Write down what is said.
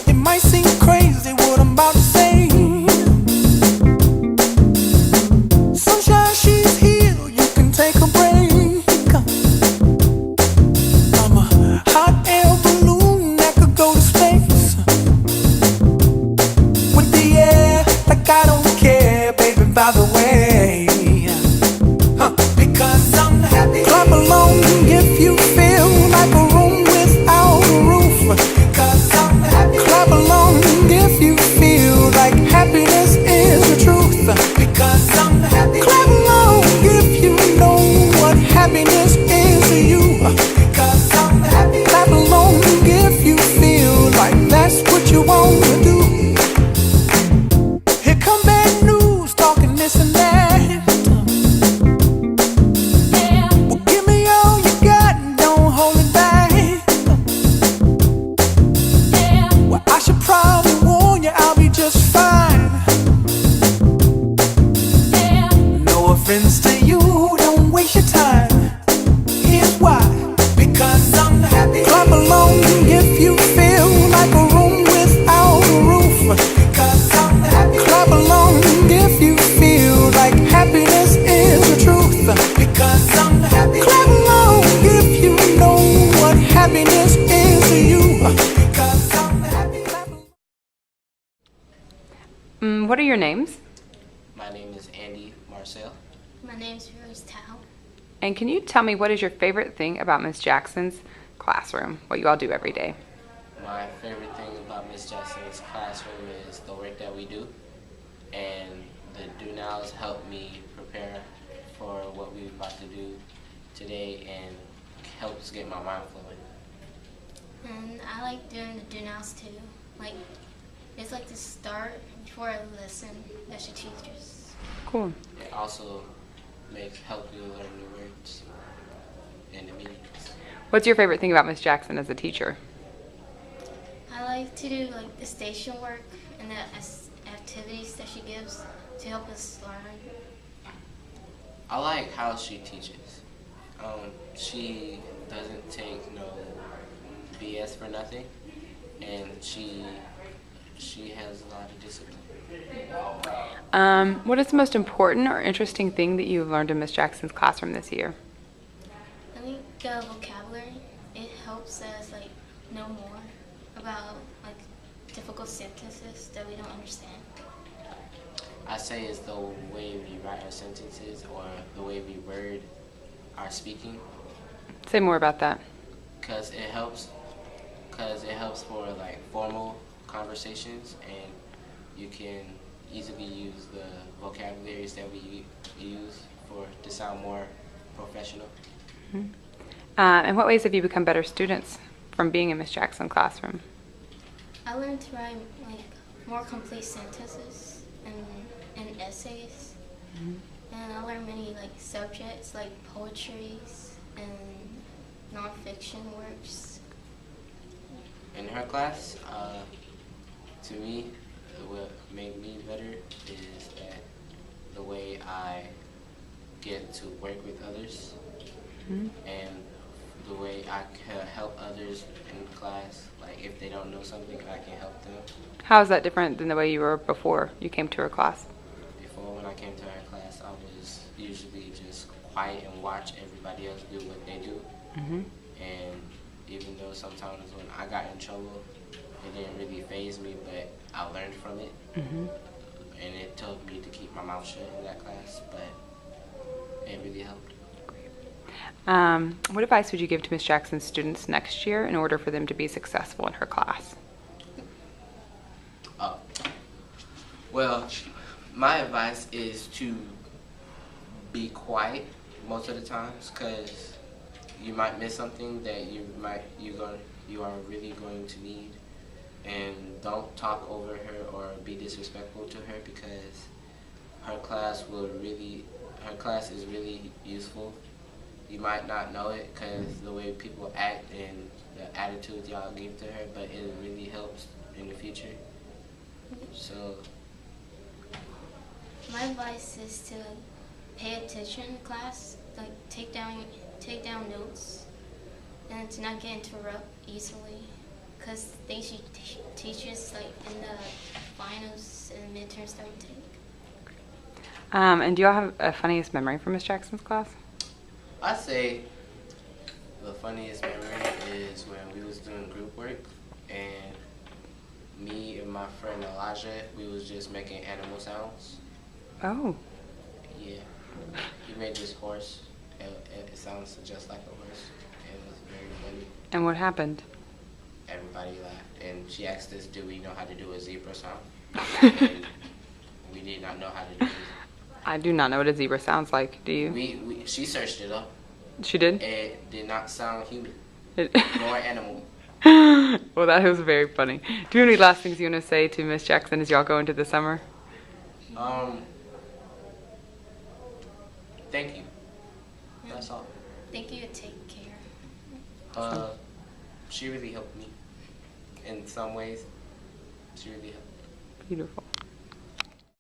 It might seem crazy what I'm about to say. Sunshine, she's here, you can take a break. I'm a hot air balloon that could go to space. With the air, like I don't care, baby, by the way. Because I'm happy. Clap along if you feel like a room without a roof. Because I'm happy. Clap along if you feel like happiness is the truth. Because I'm happy. Clap along if you know what happiness is to you. Because I'm happy. Clap along if you feel like that's what you want to do. Here come bad news, talking this and that. Well, give me all you got and don't hold it back. Well, I should probably warn you, I'll be just fine. No offense to you, don't waste your time. Here's why. Because I'm happy. Clap along if you feel like a room without a roof. Because I'm happy. Clap along if you feel like happiness is the truth. Because I'm happy. Clap along if you know what happiness is to you. Because I'm happy. Clap along. What are your names? My name is Andy Marcel. My name's Rose Tao. And can you tell me what is your favorite thing about Miss Jackson's classroom, what you all do every day? My favorite thing about Miss Jackson's classroom is the work that we do, and the do nows help me prepare for what we're about to do today and helps get my mind flowing. And I like doing the do-nows too. Like, it's like the start before a lesson that she teaches. Cool. It also help you learn new words and the meanings. What's your favorite thing about Miss Jackson as a teacher? I like to do like the station work and the activities that she gives to help us learn. I like how she teaches. She doesn't take no BS for nothing, and she has a lot of discipline. What is the most important or interesting thing that you've learned in Miss Jackson's classroom this year? I think vocabulary, it helps us like know more about like difficult sentences that we don't understand. I say it's the way we write our sentences or the way we word our speaking, Say more about that. because it helps for like formal conversations, and you can easily use the vocabularies that we use to sound more professional. In what ways have you become better students from being in Miss Jackson's classroom? I learned to write like more complete sentences and essays. And I learned many like subjects like poetries and nonfiction works. In her class, to me, what made me better is that the way I get to work with others and the way I can help others in class. Like if they don't know something, I can help them. How is that different than the way you were before you came to her class? Before, when I came to her class, I was usually just quiet and watch everybody else do what they do. And even though sometimes when I got in trouble, it didn't really faze me, but I learned from it. And it told me to keep my mouth shut in that class, but it really helped. What advice would you give to Miss Jackson's students next year in order for them to be successful in her class? Well, my advice is to be quiet most of the times, because you might miss something that you are really going to need, and don't talk over her or be disrespectful to her, because her class is really useful. You might not know it because the way people act and the attitude y'all give to her, but it really helps in the future. So My advice is to pay attention in class, like take down notes, and to not get interrupted easily, because they should teach us like in the finals and midterms that we take. And do y'all have a funniest memory from Miss Jackson's class? I'd say the funniest memory is when we was doing group work and me and my friend Elijah, we was just making animal sounds. Oh. Yeah. He made this horse. It sounds just like a horse. It was very funny. And what happened? Everybody laughed. And she asked us, do we know how to do a zebra sound? And we did not know how to do it. I do not know what a zebra sounds like. Do you? She searched it up. She did? It did not sound human. It Nor animal. Well, that was very funny. Do you have any last things you want to say to Miss Jackson as y'all go into the summer? Thank you. That's all. Thank you. Take care. She really helped me. In some ways, she really helped. Beautiful.